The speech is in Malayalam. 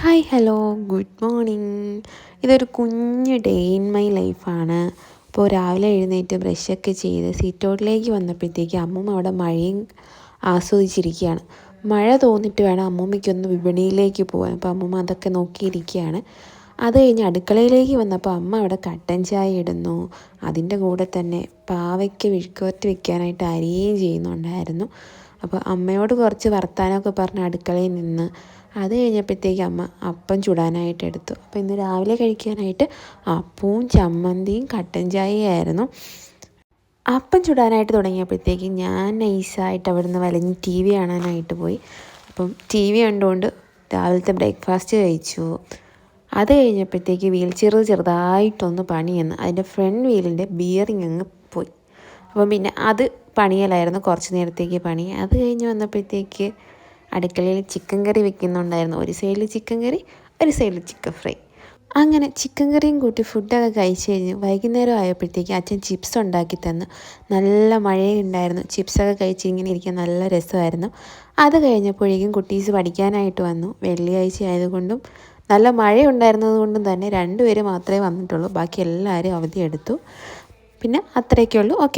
Hi hello good morning. ഇതൊരു കുഞ്ഞ് ഡേ ഇൻ മൈ ലൈഫാണ്. അപ്പോൾ രാവിലെ എഴുന്നേറ്റ് ബ്രഷൊക്കെ ചെയ്ത് സീറ്റൗട്ടിലേക്ക് വന്നപ്പോഴത്തേക്ക് അമ്മൂമ്മ അവിടെ മഴയും ആസ്വദിച്ചിരിക്കുകയാണ്. മഴ തോന്നിട്ട് വേണം അമ്മൂമ്മയ്ക്കൊന്ന് വിപണിയിലേക്ക് പോകാൻ. അപ്പോൾ അമ്മൂമ്മ അതൊക്കെ നോക്കിയിരിക്കുകയാണ്. അത് കഴിഞ്ഞ് അടുക്കളയിലേക്ക് വന്നപ്പോൾ അമ്മ അവിടെ കട്ടൻ ചായ ഇടുന്നു. അതിൻ്റെ കൂടെ തന്നെ പാവയ്ക്ക് വിഴുക്കുവരട്ടി വെക്കാനായിട്ട് അരിയുകയും ചെയ്യുന്നുണ്ടായിരുന്നു. അപ്പോൾ അമ്മയോട് കുറച്ച് വർത്താനമൊക്കെ പറഞ്ഞ് അടുക്കളയിൽ നിന്ന് അത് കഴിഞ്ഞപ്പോഴത്തേക്ക് അമ്മ അപ്പം ചുടാനായിട്ട് എടുത്തു. അപ്പോൾ ഇന്ന് രാവിലെ കഴിക്കാനായിട്ട് അപ്പവും ചമ്മന്തിയും കട്ടൻ ചായയായിരുന്നു. അപ്പം ചുടാനായിട്ട് തുടങ്ങിയപ്പോഴത്തേക്ക് ഞാൻ നൈസായിട്ട് അവിടെ നിന്ന് വലിഞ്ഞ് ടി വി കാണാനായിട്ട് പോയി. അപ്പം ടി വി കണ്ടുകൊണ്ട് രാവിലത്തെ ബ്രേക്ക്ഫാസ്റ്റ് കഴിച്ചു. അത് കഴിഞ്ഞപ്പോഴത്തേക്ക് വീൽ ചെറുതായിട്ടൊന്ന് പണിയെന്ന് അതിൻ്റെ ഫ്രണ്ട് വീലിൻ്റെ ബിയറിങ് അങ്ങ് പോയി. അപ്പം പിന്നെ അത് പണിയലായിരുന്നു കുറച്ച് നേരത്തേക്ക് പണി. അത് കഴിഞ്ഞ് വന്നപ്പോഴത്തേക്ക് അടുക്കളയിൽ ചിക്കൻ കറി വെക്കുന്നുണ്ടായിരുന്നു. ഒരു സൈഡിൽ ചിക്കൻ കറി, ഒരു സൈഡിൽ ചിക്കൻ ഫ്രൈ. അങ്ങനെ ചിക്കൻ കറിയും കൂട്ടി ഫുഡൊക്കെ കഴിച്ച് കഴിഞ്ഞ് വൈകുന്നേരം ആയപ്പോഴത്തേക്ക് അച്ഛൻ ചിപ്സ് ഉണ്ടാക്കി തന്നു. നല്ല മഴയുണ്ടായിരുന്നു. ചിപ്സൊക്കെ കഴിച്ച് ഇങ്ങനെ ഇരിക്കാൻ നല്ല രസമായിരുന്നു. അത് കഴിഞ്ഞപ്പോഴേക്കും കുട്ടീസ് പഠിക്കാനായിട്ട് വന്നു. വെള്ളിയാഴ്ച ആയതുകൊണ്ടും നല്ല മഴയുണ്ടായിരുന്നത് കൊണ്ടും തന്നെ 2 പേര് മാത്രമേ വന്നിട്ടുള്ളൂ. ബാക്കി എല്ലാവരും അവധിയെടുത്തു. പിന്നെ അത്രയൊക്കെ ഉള്ളൂ. ഓക്കെ.